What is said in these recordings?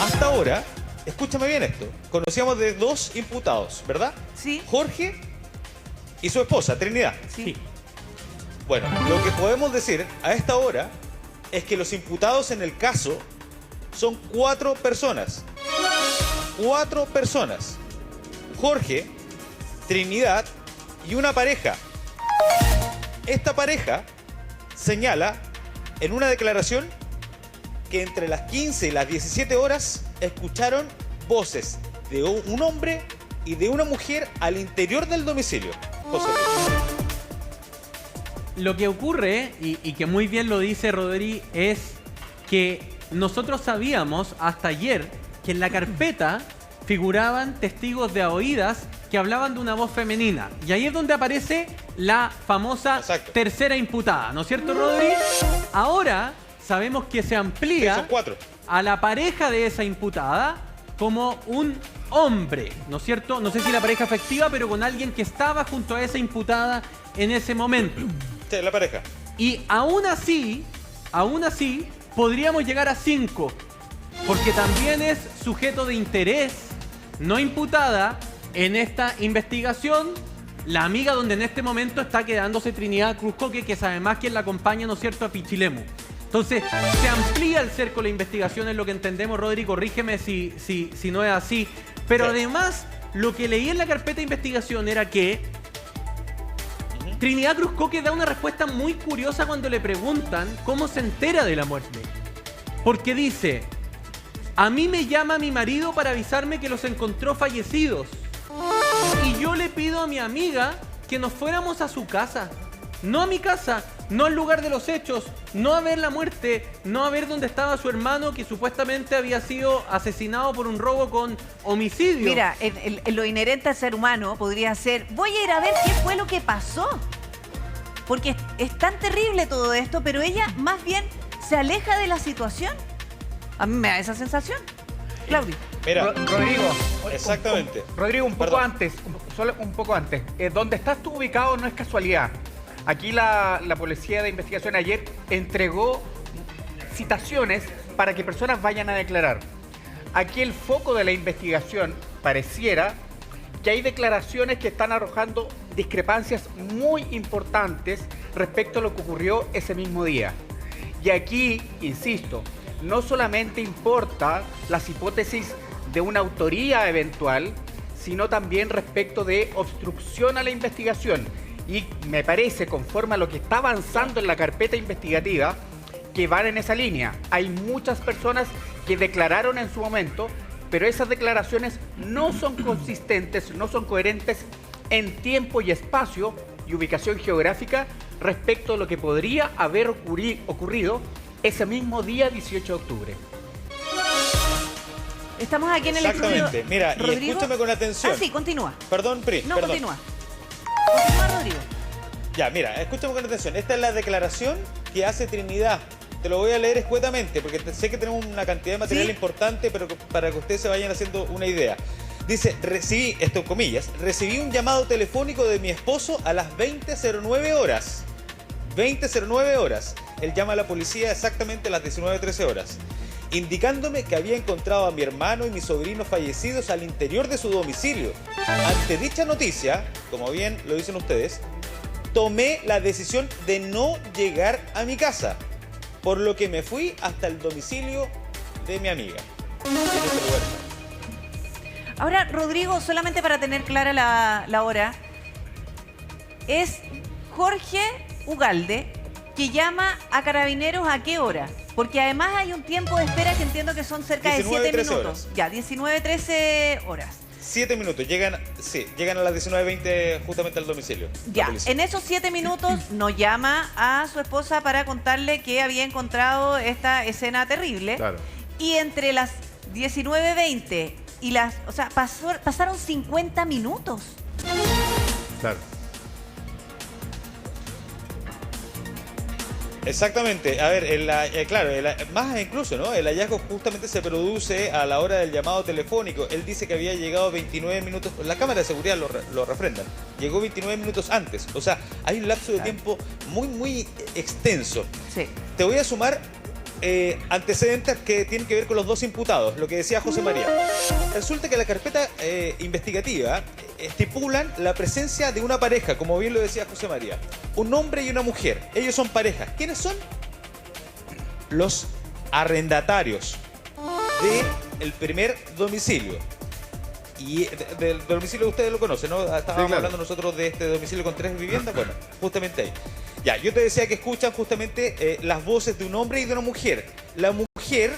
hasta ahora, escúchame bien esto, conocíamos de 2 imputados, ¿verdad? Sí. Jorge y su esposa, Trinidad. Sí. Bueno, lo que podemos decir a esta hora es que los imputados en el caso son 4 personas. 4 personas. Jorge, Trinidad y una pareja. Esta pareja señala en una declaración que entre las 15 y las 17 horas escucharon voces de un hombre y de una mujer al interior del domicilio. José. Lo que ocurre, y que muy bien lo dice Rodri, es que nosotros sabíamos hasta ayer que en la carpeta figuraban testigos de a oídas que hablaban de una voz femenina. Y ahí es donde aparece la famosa tercera imputada, ¿no es cierto, Rodri? Ahora sabemos que se amplía son 4. a la pareja de esa imputada como un hombre, ¿no es cierto? No sé si la pareja afectiva, pero con alguien que estaba junto a esa imputada en ese momento. Sí, la pareja. Y aún así, podríamos llegar a 5, porque también es sujeto de interés, no imputada, en esta investigación, la amiga donde en este momento está quedándose Trinidad Cruz Coque, que es además quien la acompaña, ¿no es cierto?, a Pichilemu. Entonces, se amplía el cerco de la investigación, es lo que entendemos, Rodri, corrígeme si no es así. Pero además, lo que leí en la carpeta de investigación era que Trinidad Cruz Coque da una respuesta muy curiosa cuando le preguntan cómo se entera de la muerte. Porque dice, a mí me llama mi marido para avisarme que los encontró fallecidos. Y yo le pido a mi amiga que nos fuéramos a su casa. No a mi casa, no al lugar de los hechos, no a ver la muerte, no a ver dónde estaba su hermano que supuestamente había sido asesinado por un robo con homicidio. Mira, en lo inherente al ser humano podría ser, voy a ir a ver qué fue lo que pasó. Porque es tan terrible todo esto, pero ella más bien se aleja de la situación. A mí me da esa sensación. Claudio. Mira, Rodrigo. Exactamente. Rodrigo, un poco Perdón. antes, solo un poco antes. Donde estás tú ubicado no es casualidad. Aquí la Policía de Investigación ayer entregó citaciones para que personas vayan a declarar. Aquí el foco de la investigación pareciera que hay declaraciones que están arrojando discrepancias muy importantes respecto a lo que ocurrió ese mismo día. Y aquí, insisto, no solamente importa las hipótesis de una autoría eventual, sino también respecto de obstrucción a la investigación. Y me parece, conforme a lo que está avanzando en la carpeta investigativa, que van en esa línea. Hay muchas personas que declararon en su momento, pero esas declaraciones no son consistentes, no son coherentes en tiempo y espacio y ubicación geográfica respecto a lo que podría haber ocurrido ese mismo día 18 de octubre. Estamos aquí en el estudio. Exactamente. Mira, y Rodrigo. escúchame con atención. Ah, sí, continúa. Perdón, Pri. No, perdón. continúa. Continúa, Rodrigo. Ya, mira, escúchame con atención. Esta es la declaración que hace Trinidad. Te lo voy a leer escuetamente, porque sé que tenemos una cantidad de material importante, pero para que ustedes se vayan haciendo una idea. Dice, recibí, esto en comillas, recibí un llamado telefónico de mi esposo a las 20:09 horas. 20:09 horas. Él llama a la policía exactamente a las 19:13 horas, indicándome que había encontrado a mi hermano y mis sobrinos fallecidos al interior de su domicilio. Ante dicha noticia, como bien lo dicen ustedes, tomé la decisión de no llegar a mi casa, por lo que me fui hasta el domicilio de mi amiga. En ese lugar. Ahora, Rodrigo, solamente para tener clara la hora, es Jorge Ugalde que llama a Carabineros ¿a qué hora? Porque además hay un tiempo de espera que entiendo que son cerca de 7 19-13 minutos. horas. Ya, 19-13 horas. 7 minutos, llegan a las 19:20 justamente al domicilio. Ya, en esos 7 minutos nos llama a su esposa para contarle que había encontrado esta escena terrible. Claro. Y entre las 19:20 y las... O sea, pasaron 50 minutos. Claro. Exactamente. A ver, claro, más incluso, ¿no? El hallazgo justamente se produce a la hora del llamado telefónico. Él dice que había llegado 29 minutos, la cámara de seguridad lo refrendan. Llegó 29 minutos antes. O sea, hay un lapso de tiempo muy, muy extenso. Sí. Te voy a sumar antecedentes que tienen que ver con los dos imputados, lo que decía José María. Resulta que la carpeta investigativa estipulan la presencia de una pareja, como bien lo decía José María, un hombre y una mujer. Ellos son parejas. ¿Quiénes son? Los arrendatarios del primer domicilio. Y del domicilio ustedes lo conocen, ¿no? Estábamos hablando nosotros de este domicilio con 3 viviendas. Bueno, justamente ahí. Ya, yo te decía que escuchan justamente las voces de un hombre y de una mujer. La mujer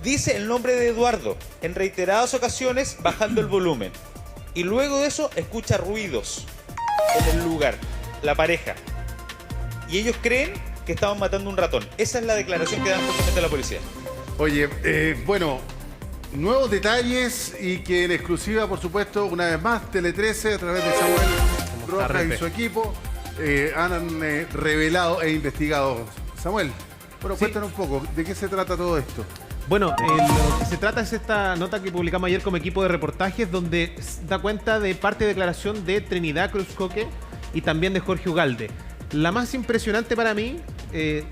dice el nombre de Eduardo en reiteradas ocasiones bajando el volumen. Y luego de eso escucha ruidos en el lugar, la pareja. Y ellos creen que estaban matando un ratón. Esa es la declaración que dan justamente la policía. Oye, bueno, nuevos detalles y que en exclusiva, por supuesto, una vez más, Tele 13 a través de Samuel Rojas y su equipo han revelado e investigado. Samuel, bueno, cuéntanos un poco, ¿de qué se trata todo esto? Bueno, lo que se trata es esta nota que publicamos ayer como equipo de reportajes, donde da cuenta de parte de declaración de Trinidad Cruzcoque y también de Jorge Ugalde. La más impresionante para mí,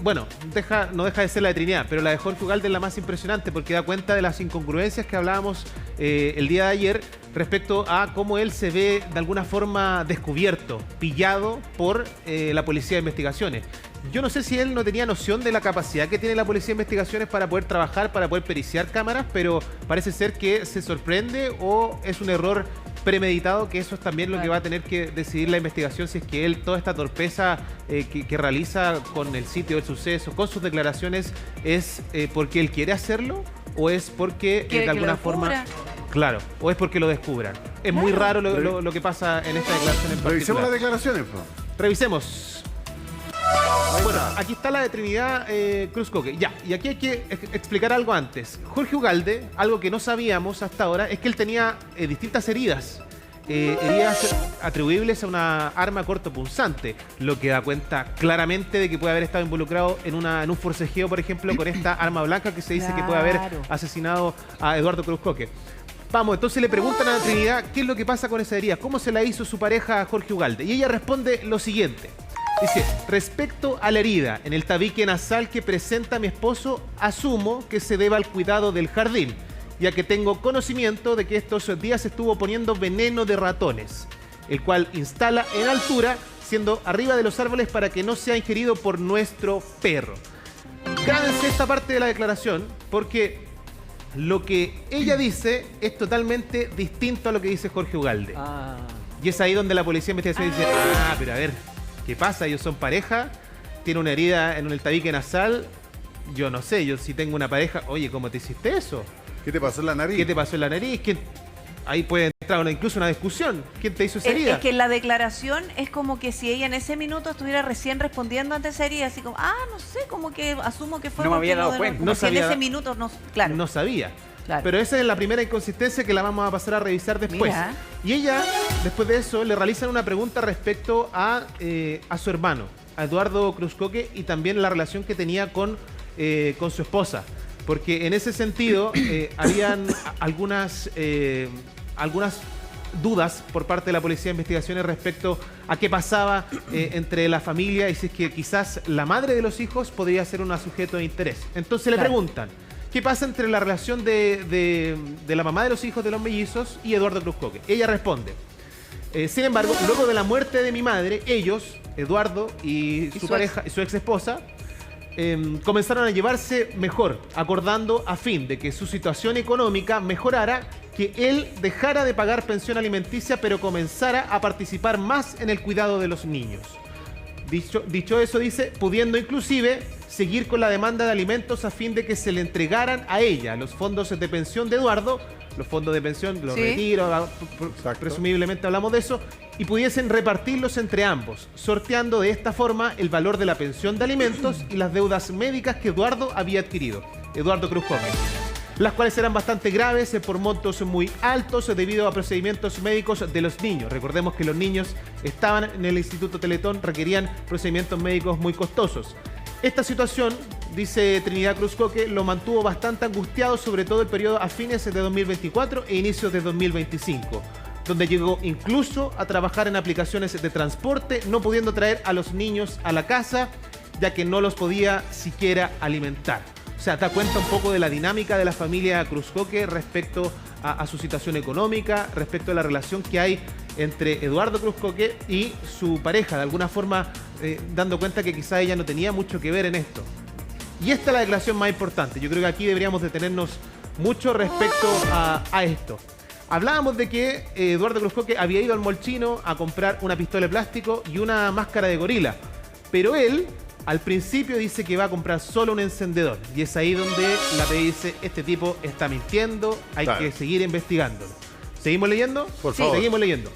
no deja de ser la de Trinidad, pero la de Jorge Ugalde es la más impresionante porque da cuenta de las incongruencias que hablábamos el día de ayer respecto a cómo él se ve de alguna forma descubierto, pillado por la Policía de Investigaciones. Yo no sé si él no tenía noción de la capacidad que tiene la Policía de Investigaciones para poder trabajar, para poder periciar cámaras, pero parece ser que se sorprende o es un error premeditado, que eso es también lo que va a tener que decidir la investigación, si es que él, toda esta torpeza que realiza con el sitio del suceso, con sus declaraciones, es porque él quiere hacerlo o es porque de alguna forma... Claro, o es porque lo descubran. Es muy raro lo que pasa en esta declaración en particular. Revisemos las declaraciones, pues. Revisemos. Bueno, aquí está la de Trinidad Cruzcoque. Ya, y aquí hay que explicar algo antes. Jorge Ugalde, algo que no sabíamos hasta ahora, es que él tenía distintas heridas. Heridas atribuibles a una arma cortopunzante, lo que da cuenta claramente de que puede haber estado involucrado en un forcejeo, por ejemplo, con esta arma blanca que se dice que puede haber asesinado a Eduardo Cruzcoque. Vamos, entonces le preguntan a Trinidad qué es lo que pasa con esa herida, cómo se la hizo su pareja Jorge Ugalde. Y ella responde lo siguiente. Dice, respecto a la herida en el tabique nasal que presenta mi esposo, asumo que se deba al cuidado del jardín, ya que tengo conocimiento de que estos días estuvo poniendo veneno de ratones, el cual instala en altura, siendo arriba de los árboles para que no sea ingerido por nuestro perro. Grábense esta parte de la declaración, porque lo que ella dice es totalmente distinto a lo que dice Jorge Ugalde. Y es ahí donde la Policía de Investigación dice, pero a ver, ¿qué pasa? Ellos son pareja, tiene una herida en el tabique nasal, yo no sé, yo si tengo una pareja, oye, ¿cómo te hiciste eso? ¿Qué te pasó en la nariz? ¿Qué te pasó en la nariz? Ahí puede entrar incluso una discusión. ¿Quién te hizo esa herida? Es que la declaración es como que si ella en ese minuto estuviera recién respondiendo ante esa herida, así como, no sé, como que asumo que fue... No me había dado cuenta. No sabía, en ese minuto, claro. No sabía. Claro. Pero esa es la primera inconsistencia que la vamos a pasar a revisar después. Mira. Y ella, después de eso, le realizan una pregunta respecto a su hermano, a Eduardo Cruzcoque, y también la relación que tenía con su esposa. Porque en ese sentido, habían algunas dudas por parte de la Policía de Investigaciones respecto a qué pasaba entre la familia y si es que quizás la madre de los hijos podría ser un sujeto de interés. Entonces le preguntan, ¿qué pasa entre la relación de la mamá de los hijos de los mellizos y Eduardo Cruzcoque? Ella responde, sin embargo, luego de la muerte de mi madre, ellos, Eduardo y su pareja, y su ex esposa, comenzaron a llevarse mejor, acordando a fin de que su situación económica mejorara, que él dejara de pagar pensión alimenticia, pero comenzara a participar más en el cuidado de los niños. Dicho eso, dice, pudiendo inclusive seguir con la demanda de alimentos a fin de que se le entregaran a ella los fondos de pensión de Eduardo, los fondos de pensión, los retiros, presumiblemente hablamos de eso, y pudiesen repartirlos entre ambos, sorteando de esta forma el valor de la pensión de alimentos y las deudas médicas que Eduardo había adquirido, Eduardo Cruzcoque, las cuales eran bastante graves por montos muy altos debido a procedimientos médicos de los niños. Recordemos que los niños estaban en el Instituto Teletón, requerían procedimientos médicos muy costosos. Esta situación, dice Trinidad Cruzcoque, lo mantuvo bastante angustiado, sobre todo el periodo a fines de 2024 e inicios de 2025, donde llegó incluso a trabajar en aplicaciones de transporte, no pudiendo traer a los niños a la casa, ya que no los podía siquiera alimentar. O sea, da cuenta un poco de la dinámica de la familia Cruzcoque respecto a su situación económica, respecto a la relación que hay entre Eduardo Cruzcoque y su pareja, de alguna forma dando cuenta que quizá ella no tenía mucho que ver en esto. Y esta es la declaración más importante. Yo creo que aquí deberíamos detenernos mucho respecto a esto. Hablábamos de que Eduardo Cruzcoque había ido al mall chino a comprar una pistola de plástico y una máscara de gorila. Pero él, al principio, dice que va a comprar solo un encendedor. Y es ahí donde la PDI dice, este tipo está mintiendo, hay que seguir investigándolo. ¿Seguimos leyendo? Por favor. Seguimos leyendo.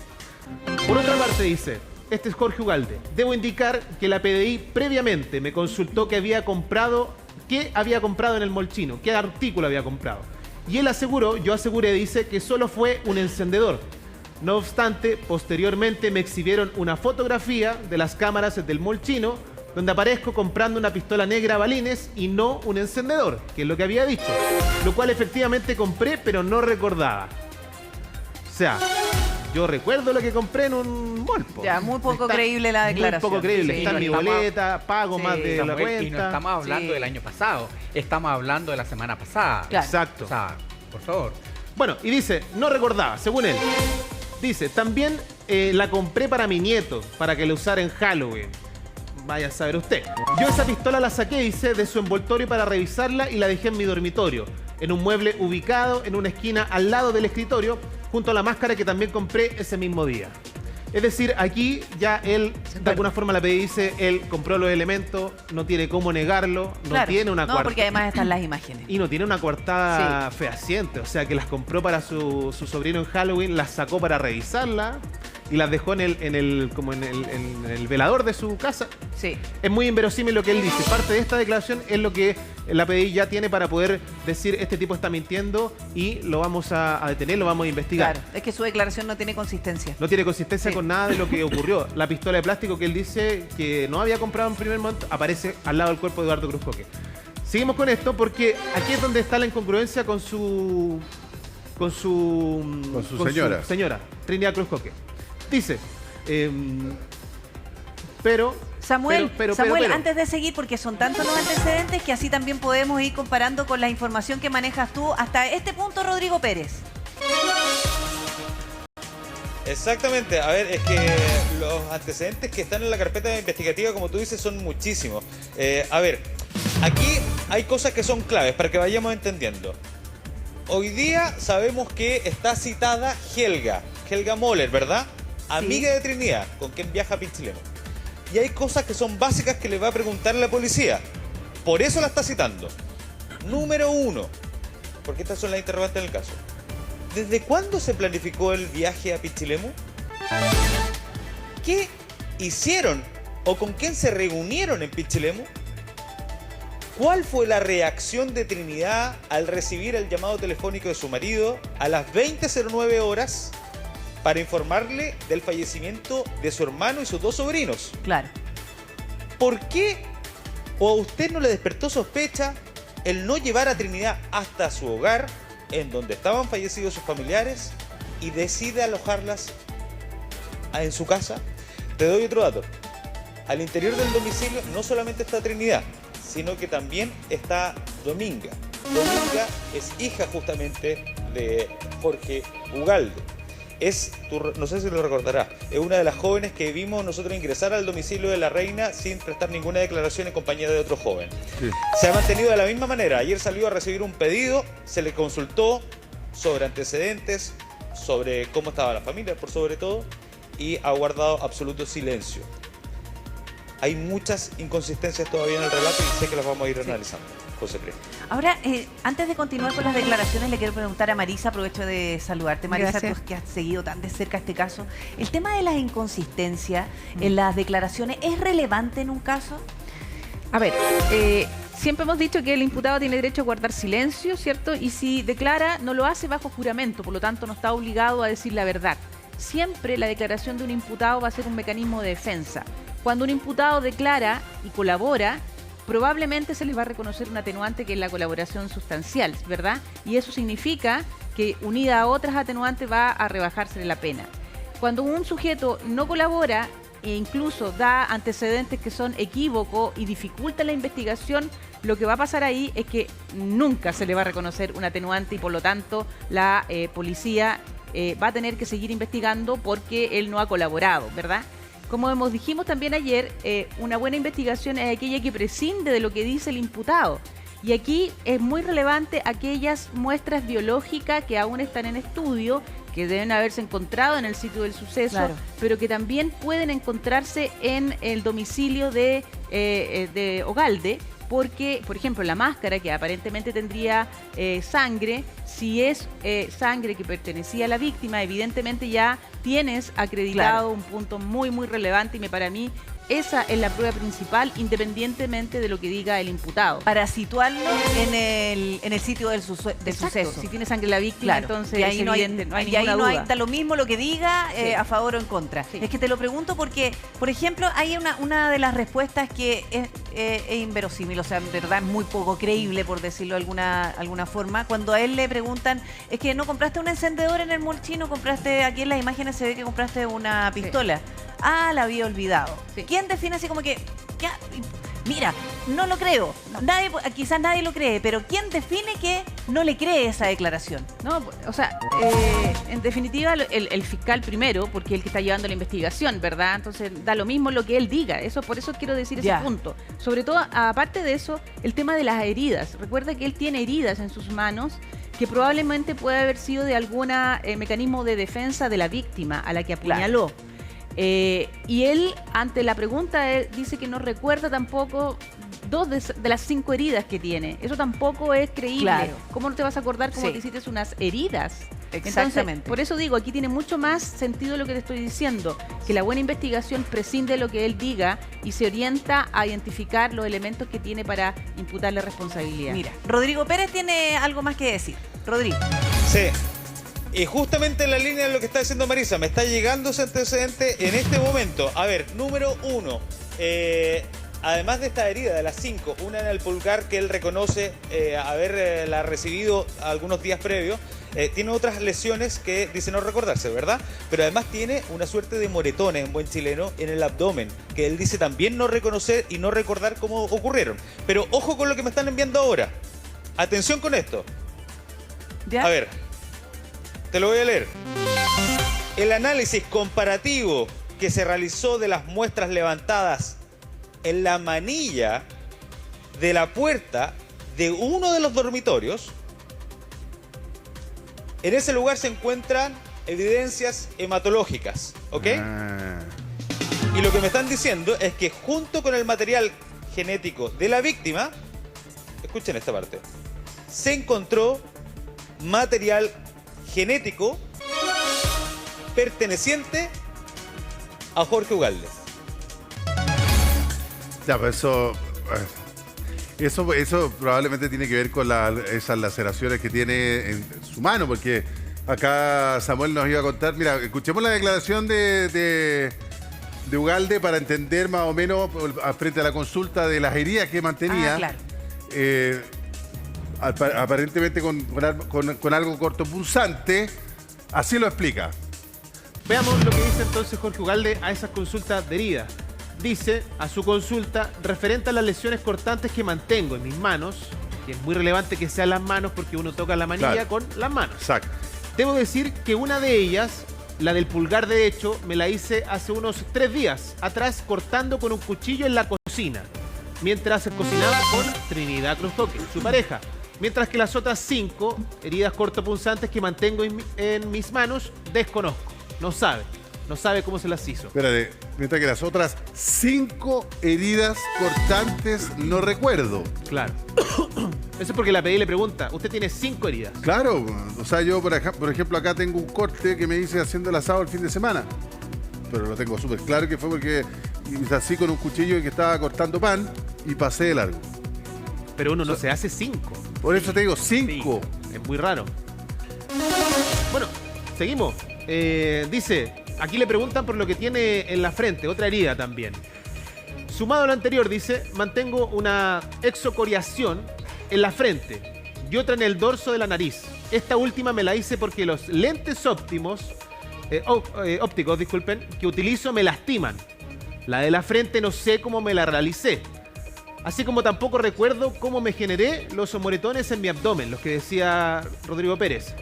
Por otra parte dice, este es Jorge Ugalde. Debo indicar que la PDI previamente me consultó qué había comprado en el mall chino, qué artículo había comprado. Y él aseguró, yo aseguré, dice, que solo fue un encendedor. No obstante, posteriormente me exhibieron una fotografía de las cámaras del mall chino donde aparezco comprando una pistola negra a balines y no un encendedor, que es lo que había dicho. Lo cual efectivamente compré, pero no recordaba. O sea, yo recuerdo lo que compré en un mall. Ya, muy poco creíble la declaración. Muy poco creíble. Sí, Está en mi boleta, pago más de la Samuel, cuenta. y no estamos hablando del año pasado, estamos hablando de la semana pasada. Claro. Exacto. O sea, por favor. Bueno, y dice, no recordaba, según él. Dice, también la compré para mi nieto, para que la usara en Halloween. Vaya a saber usted. Yo esa pistola la saqué, dice, de su envoltorio para revisarla y la dejé en mi dormitorio, en un mueble ubicado en una esquina al lado del escritorio, junto a la máscara que también compré ese mismo día. Es decir, aquí ya él, de alguna forma la PDI dice, él compró los elementos, no tiene cómo negarlo, no tiene una coartada. No, porque además están las imágenes. Y no tiene una coartada fehaciente, o sea que las compró para su sobrino en Halloween, las sacó para revisarla y las dejó en el velador de su casa. Sí. Es muy inverosímil lo que él dice. Parte de esta declaración es lo que la PDI ya tiene para poder decir este tipo está mintiendo y lo vamos a detener, lo vamos a investigar. Claro, es que su declaración no tiene consistencia. No tiene consistencia con nada de lo que ocurrió. La pistola de plástico que él dice que no había comprado en primer momento aparece al lado del cuerpo de Eduardo Cruzcoque. Seguimos con esto porque aquí es donde está la incongruencia con su señora, Trinidad Cruzcoque. Dice, Samuel, antes de seguir, porque son tantos los antecedentes que así también podemos ir comparando con la información que manejas tú hasta este punto, Rodrigo Pérez. Exactamente, a ver, es que los antecedentes que están en la carpeta investigativa, como tú dices, son muchísimos. A ver, aquí hay cosas que son claves para que vayamos entendiendo. Hoy día sabemos que está citada Helga Moller, ¿verdad? Amiga de Trinidad, con quien viaja a Pichilemu. Y hay cosas que son básicas que le va a preguntar la policía. Por eso la está citando. Número 1, porque estas son las interrogantes en el caso. ¿Desde cuándo se planificó el viaje a Pichilemu? ¿Qué hicieron o con quién se reunieron en Pichilemu? ¿Cuál fue la reacción de Trinidad al recibir el llamado telefónico de su marido a las 20:09 horas para informarle del fallecimiento de su hermano y sus 2 sobrinos? Claro. ¿Por qué o a usted no le despertó sospecha el no llevar a Trinidad hasta su hogar, en donde estaban fallecidos sus familiares, y decide alojarlas en su casa? Te doy otro dato. Al interior del domicilio no solamente está Trinidad, sino que también está Dominga. Dominga es hija justamente de Jorge Ugalde. No sé si lo recordarás, es una de las jóvenes que vimos nosotros ingresar al domicilio de la reina sin prestar ninguna declaración en compañía de otro joven. Sí. Se ha mantenido de la misma manera. Ayer salió a recibir un pedido, se le consultó sobre antecedentes, sobre cómo estaba la familia, por sobre todo, y ha guardado absoluto silencio. Hay muchas inconsistencias todavía en el relato y sé que las vamos a ir analizando. José Crespo. Ahora, antes de continuar con las declaraciones, le quiero preguntar a Marisa, aprovecho de saludarte, Marisa, tú que has seguido tan de cerca este caso. ¿El tema de las inconsistencias en las declaraciones es relevante en un caso? A ver, siempre hemos dicho que el imputado tiene derecho a guardar silencio, ¿cierto? Y si declara, no lo hace bajo juramento, por lo tanto no está obligado a decir la verdad. Siempre la declaración de un imputado va a ser un mecanismo de defensa. Cuando un imputado declara y colabora, probablemente se les va a reconocer un atenuante que es la colaboración sustancial, ¿verdad? Y eso significa que unida a otras atenuantes va a rebajársele la pena. Cuando un sujeto no colabora e incluso da antecedentes que son equívocos y dificulta la investigación, lo que va a pasar ahí es que nunca se le va a reconocer un atenuante y por lo tanto la policía va a tener que seguir investigando porque él no ha colaborado, ¿verdad? Como dijimos también ayer, una buena investigación es aquella que prescinde de lo que dice el imputado. Y aquí es muy relevante aquellas muestras biológicas que aún están en estudio, que deben haberse encontrado en el sitio del suceso, Claro. pero que también pueden encontrarse en el domicilio de Ugalde, porque, por ejemplo, la máscara, que aparentemente tendría sangre, si es sangre que pertenecía a la víctima, evidentemente ya tienes acreditado un punto muy, muy relevante y para mí esa es la prueba principal, independientemente de lo que diga el imputado. Para situarlo en el sitio del Exacto. suceso. Si tiene sangre la víctima, Claro, entonces y ahí es no hay, evidente, no hay y ahí ninguna no hay, duda. da lo mismo lo que diga Sí. a favor o en contra. Sí. Es que te lo pregunto porque, por ejemplo, hay una de las respuestas que es inverosímil, o sea, en verdad es muy poco creíble, por decirlo de alguna forma, cuando a él le preguntan, es que no compraste un encendedor en el mall chino, compraste, aquí en las imágenes se ve que compraste una pistola. Ah, la había olvidado. Sí. ¿Quién define así como que, mira, no lo creo? Nadie, quizás nadie lo cree, pero ¿quién define que no le cree esa declaración? No, o sea, en definitiva el fiscal primero, porque es el que está llevando la investigación, ¿verdad? Entonces da lo mismo lo que él diga. Por eso quiero decir ese Ya. punto. Sobre todo, aparte de eso, el tema de las heridas. Recuerda que él tiene heridas en sus manos que probablemente puede haber sido de algún mecanismo de defensa de la víctima a la que apuñaló. Y él, ante la pregunta, él dice que no recuerda tampoco 2 de las 5 heridas que tiene. Eso tampoco es creíble. Claro. ¿Cómo no te vas a acordar cómo Sí. te hiciste unas heridas? Exactamente. Entonces, por eso digo, aquí tiene mucho más sentido lo que te estoy diciendo, que la buena investigación prescinde de lo que él diga y se orienta a identificar los elementos que tiene para imputarle responsabilidad. Mira, Rodrigo Pérez tiene algo más que decir. Rodrigo. Sí. Y justamente en la línea de lo que está diciendo Marisa, me está llegando ese antecedente en este momento. A ver, número 1. Además de esta herida de las 5, una en el pulgar que él reconoce haberla recibido algunos días previos, tiene otras lesiones que dice no recordarse, ¿verdad? Pero además tiene una suerte de moretones, en buen chileno, en el abdomen, que él dice también no reconocer y no recordar cómo ocurrieron. Pero ojo con lo que me están enviando ahora. Atención con esto. ¿Ya? A ver, te lo voy a leer. El análisis comparativo que se realizó de las muestras levantadas en la manilla de la puerta de uno de los dormitorios, en ese lugar se encuentran evidencias hematológicas, ¿ok? Ah. Y lo que me están diciendo es que junto con el material genético de la víctima, escuchen esta parte, se encontró material genético perteneciente a Jorge Ugalde. Ya, pues eso probablemente tiene que ver con esas laceraciones que tiene en su mano, porque acá Samuel nos iba a contar. Mira, escuchemos la declaración de Ugalde para entender más o menos frente a la consulta de las heridas que mantenía. Ah, claro. Aparentemente con algo cortopunzante. Así lo explica. Veamos lo que dice entonces Jorge Ugalde a esas consultas de herida. Dice a su consulta, referente a las lesiones cortantes que mantengo en mis manos, que es muy relevante que sean las manos porque uno toca la manilla Claro. con las manos. Exacto. Debo decir que una de ellas, la del pulgar derecho, me la hice hace unos 3 días atrás cortando con un cuchillo en la cocina, mientras cocinaba con Trinidad Cruzcoque, su pareja. Mientras que las otras 5 heridas cortopunzantes que mantengo en mis manos, desconozco. No sabe cómo se las hizo. Espérate, mientras que las otras 5 heridas cortantes no recuerdo. Claro. Eso es porque la PDI le pregunta, usted tiene 5 heridas. Claro, o sea, yo por ejemplo acá tengo un corte que me hice haciendo el asado el fin de semana. Pero lo tengo súper claro que fue porque hice así con un cuchillo que estaba cortando pan y pasé de largo. Pero uno no se hace 5. Por eso te digo 5. Es muy raro. Bueno, seguimos. Dice, aquí le preguntan por lo que tiene en la frente, otra herida también. Sumado a lo anterior, dice, mantengo una exocoriación en la frente y otra en el dorso de la nariz. Esta última me la hice porque los lentes ópticos, disculpen, que utilizo me lastiman. La de la frente no sé cómo me la realicé. Así como tampoco recuerdo cómo me generé los moretones en mi abdomen, los que decía Rodrigo Pérez.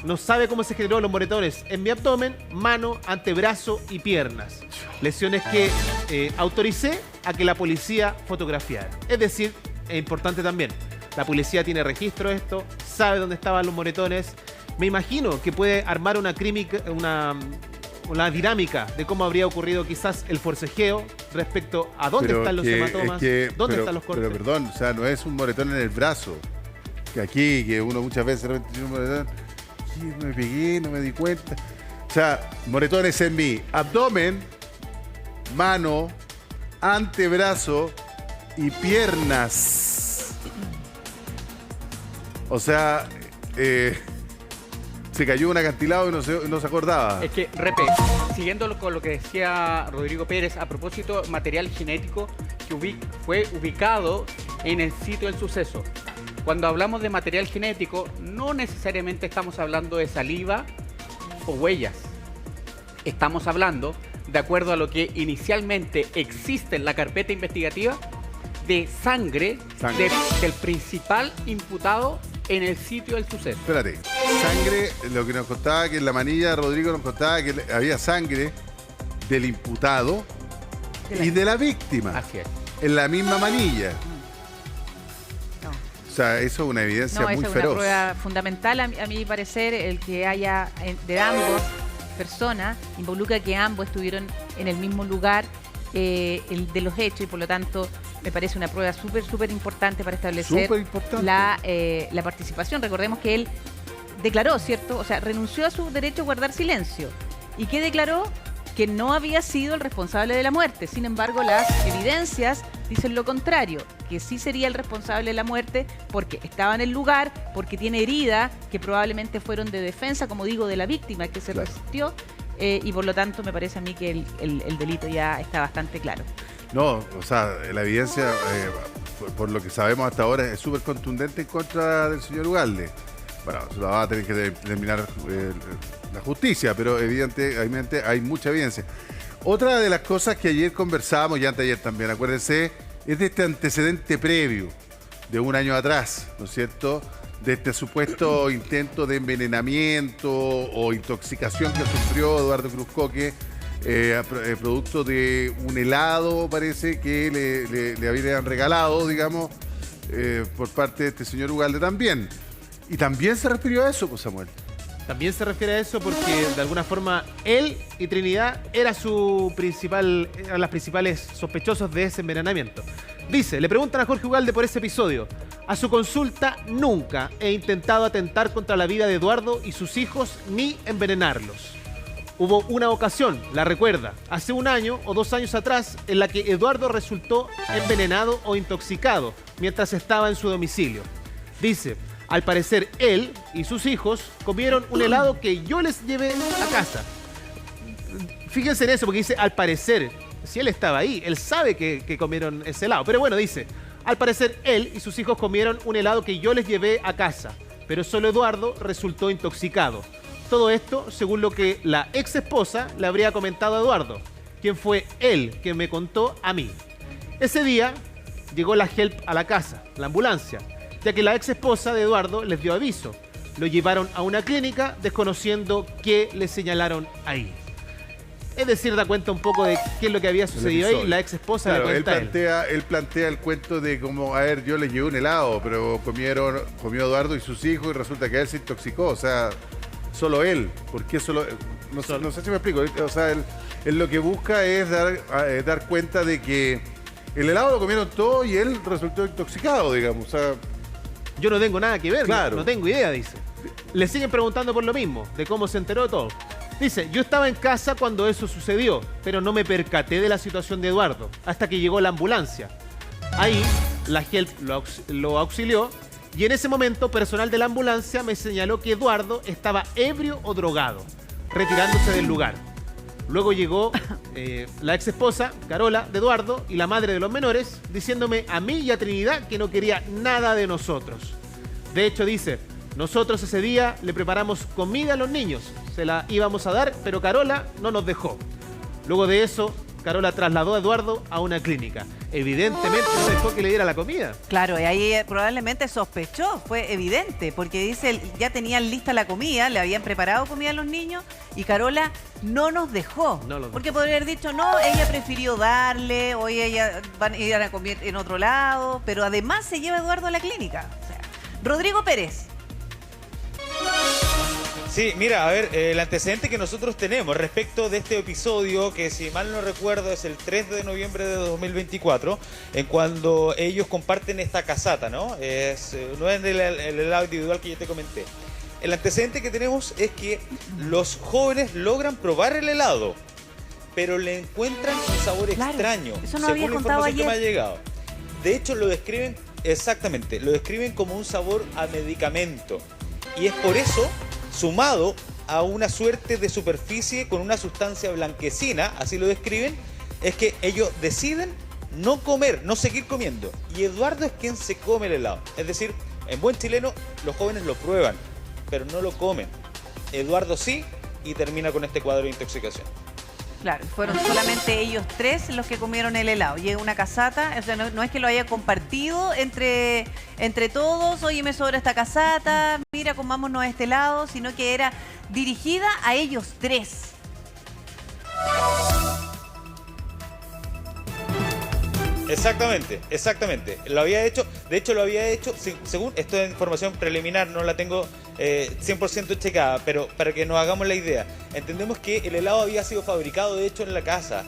No sabe cómo se generó los moretones en mi abdomen, mano, antebrazo y piernas. Lesiones que autoricé a que la policía fotografiara. Es decir, es importante también, la policía tiene registro de esto, sabe dónde estaban los moretones. Me imagino que puede armar una dinámica de cómo habría ocurrido quizás el forcejeo respecto a dónde están los hematomas, dónde están los cortes. Pero perdón, o sea, no es un moretón en el brazo. Que aquí, que uno muchas veces tiene un moretón, me pegué, no me di cuenta. O sea, moretones en mi abdomen, mano, antebrazo y piernas. O sea, se cayó un acantilado y no se acordaba. Es que, Repe, siguiendo con lo que decía Rodrigo Pérez, a propósito, material genético que fue ubicado en el sitio del suceso. Cuando hablamos de material genético, no necesariamente estamos hablando de saliva o huellas. Estamos hablando, de acuerdo a lo que inicialmente existe en la carpeta investigativa, de sangre. Del principal imputado en el sitio del suceso. Espérate, sangre, lo que nos contaba que en la manilla Rodrigo nos contaba que había sangre del imputado y de la víctima. Así es. En la misma manilla. O sea, eso es una evidencia muy esa es feroz. una prueba fundamental, a mi parecer, el que haya de ambos personas, involucra que ambos estuvieron en el mismo lugar el de los hechos y por lo tanto me parece una prueba súper importante para establecer la participación. Recordemos que él declaró, ¿cierto? O sea, renunció a su derecho a guardar silencio. ¿Y qué declaró? Que no había sido el responsable de la muerte. Sin embargo, las evidencias dicen lo contrario, que sí sería el responsable de la muerte porque estaba en el lugar, porque tiene heridas que probablemente fueron de defensa, como digo, de la víctima que se resistió, y por lo tanto me parece a mí que el delito ya está bastante claro. No, o sea, la evidencia, por lo que sabemos hasta ahora, es súper contundente en contra del señor Ugalde. Bueno, se la va a tener que determinar la justicia, pero evidentemente hay mucha evidencia. Otra de las cosas que ayer conversábamos, y anteayer también, acuérdense, es de este antecedente previo de un año atrás, ¿no es cierto?, de este supuesto intento de envenenamiento o intoxicación que sufrió Eduardo Cruz Coque, producto de un helado, parece, que le habían regalado, digamos, por parte de este señor Ugalde también. Y también se refirió a eso, pues, Samuel. También se refiere a eso porque de alguna forma él y Trinidad eran las principales sospechosos de ese envenenamiento. Dice, le preguntan a Jorge Ugalde por ese episodio. A su consulta, nunca he intentado atentar contra la vida de Eduardo y sus hijos ni envenenarlos. Hubo una ocasión, la recuerda, hace 1 año o 2 años atrás, en la que Eduardo resultó envenenado o intoxicado mientras estaba en su domicilio. Dice, al parecer él y sus hijos comieron un helado que yo les llevé a casa. Fíjense en eso, porque dice al parecer, si él estaba ahí, él sabe que comieron ese helado. Pero bueno, dice, al parecer él y sus hijos comieron un helado que yo les llevé a casa, pero solo Eduardo resultó intoxicado. Todo esto según lo que la ex esposa le habría comentado a Eduardo, quien fue él que me contó a mí. Ese día llegó la HELP a la casa, la ambulancia, ya que la ex esposa de Eduardo les dio aviso. Lo llevaron a una clínica desconociendo qué le señalaron ahí. Es decir, da cuenta un poco de qué es lo que había sucedido ahí. La ex esposa le cuenta él plantea el cuento de cómo, a ver, yo le llevé un helado, pero comió Eduardo y sus hijos y resulta que él se intoxicó. O sea, solo él. ¿Por qué solo él? No sé si me explico. O sea, él lo que busca es dar cuenta de que el helado lo comieron todos y él resultó intoxicado, digamos. O sea, yo no tengo nada que ver, claro. No tengo idea, dice. Le siguen preguntando por lo mismo, de cómo se enteró de todo. Dice, yo estaba en casa cuando eso sucedió, pero no me percaté de la situación de Eduardo, hasta que llegó la ambulancia. Ahí, la HELP lo auxilió, y en ese momento, personal de la ambulancia me señaló que Eduardo estaba ebrio o drogado, retirándose del lugar. Luego llegó la ex esposa, Carola, de Eduardo, y la madre de los menores, diciéndome a mí y a Trinidad que no quería nada de nosotros. De hecho, dice, nosotros ese día le preparamos comida a los niños, se la íbamos a dar, pero Carola no nos dejó. Luego de eso, Carola trasladó a Eduardo a una clínica. Evidentemente no dejó que le diera la comida. Claro, y ahí probablemente sospechó, fue evidente, porque dice, ya tenían lista la comida, le habían preparado comida a los niños y Carola no nos dejó. No los dejó. Porque podría haber dicho, no, ella prefirió darle, hoy ella van a ir a comer en otro lado, pero además se lleva a Eduardo a la clínica. O sea, Rodrigo Pérez. Sí, mira, a ver, el antecedente que nosotros tenemos respecto de este episodio, que si mal no recuerdo es el 3 de noviembre de 2024, en cuando ellos comparten esta casata, ¿no? No es el helado individual que yo te comenté. El antecedente que tenemos es que los jóvenes logran probar el helado, pero le encuentran un sabor Claro, extraño, eso no según había la contado información que me ha ayer. llegado. De hecho, lo describen, exactamente, lo describen como un sabor a medicamento. Y es por eso, sumado a una suerte de superficie con una sustancia blanquecina, así lo describen, es que ellos deciden no comer, no seguir comiendo. Y Eduardo es quien se come el helado. Es decir, en buen chileno, los jóvenes lo prueban, pero no lo comen. Eduardo sí, y termina con este cuadro de intoxicación. Claro, fueron solamente ellos tres los que comieron el helado. Y es una casata, o sea, no es que lo haya compartido entre todos, oye, me sobra esta casata, mira, comámonos este helado, sino que era dirigida a ellos tres. Exactamente, exactamente. Lo había hecho, de hecho lo había hecho, según, esto es información preliminar, no la tengo 100% checada, pero para que nos hagamos la idea, entendemos que el helado había sido fabricado de hecho en la casa,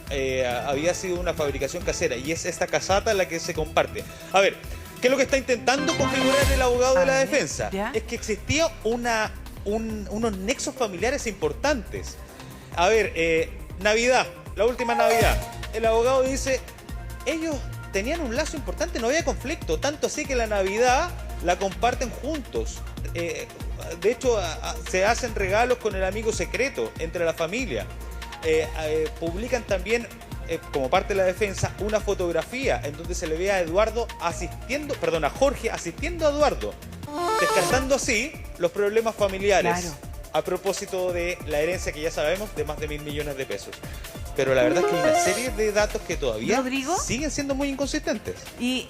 había sido una fabricación casera y es esta casata la que se comparte. A ver, ¿qué es lo que está intentando configurar el abogado de la defensa? ¿ya? Es que existía unos nexos familiares importantes. A ver, Navidad, la última Navidad, el abogado dice... Ellos tenían un lazo importante, no había conflicto, tanto así que la Navidad la comparten juntos. De hecho, se hacen regalos con el amigo secreto entre la familia. Publican también, como parte de la defensa, una fotografía en donde se le ve a a Jorge asistiendo a Eduardo, descartando así los problemas familiares. Claro. A propósito de la herencia que ya sabemos de más de 1.000 millones de pesos. Pero la verdad es que hay una serie de datos que todavía ¿Rodrigo? siguen siendo muy inconsistentes. ¿Y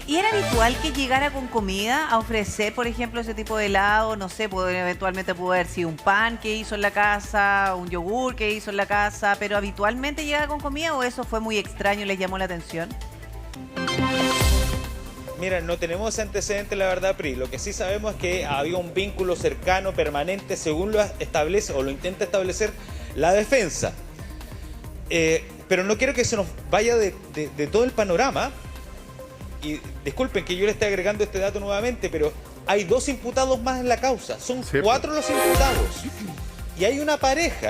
era habitual que llegara con comida a ofrecer, por ejemplo, ese tipo de helado? No sé, eventualmente pudo haber sido un pan que hizo en la casa, un yogur que hizo en la casa, pero ¿habitualmente llegaba con comida o eso fue muy extraño y les llamó la atención? Mira, no tenemos ese antecedente, la verdad, Pri. Lo que sí sabemos es que había un vínculo cercano, permanente, según lo establece o lo intenta establecer la defensa. Pero no quiero que se nos vaya de todo el panorama. Y disculpen que yo le esté agregando este dato nuevamente, pero hay 2 imputados más en la causa. Son 4 los imputados. Y hay una pareja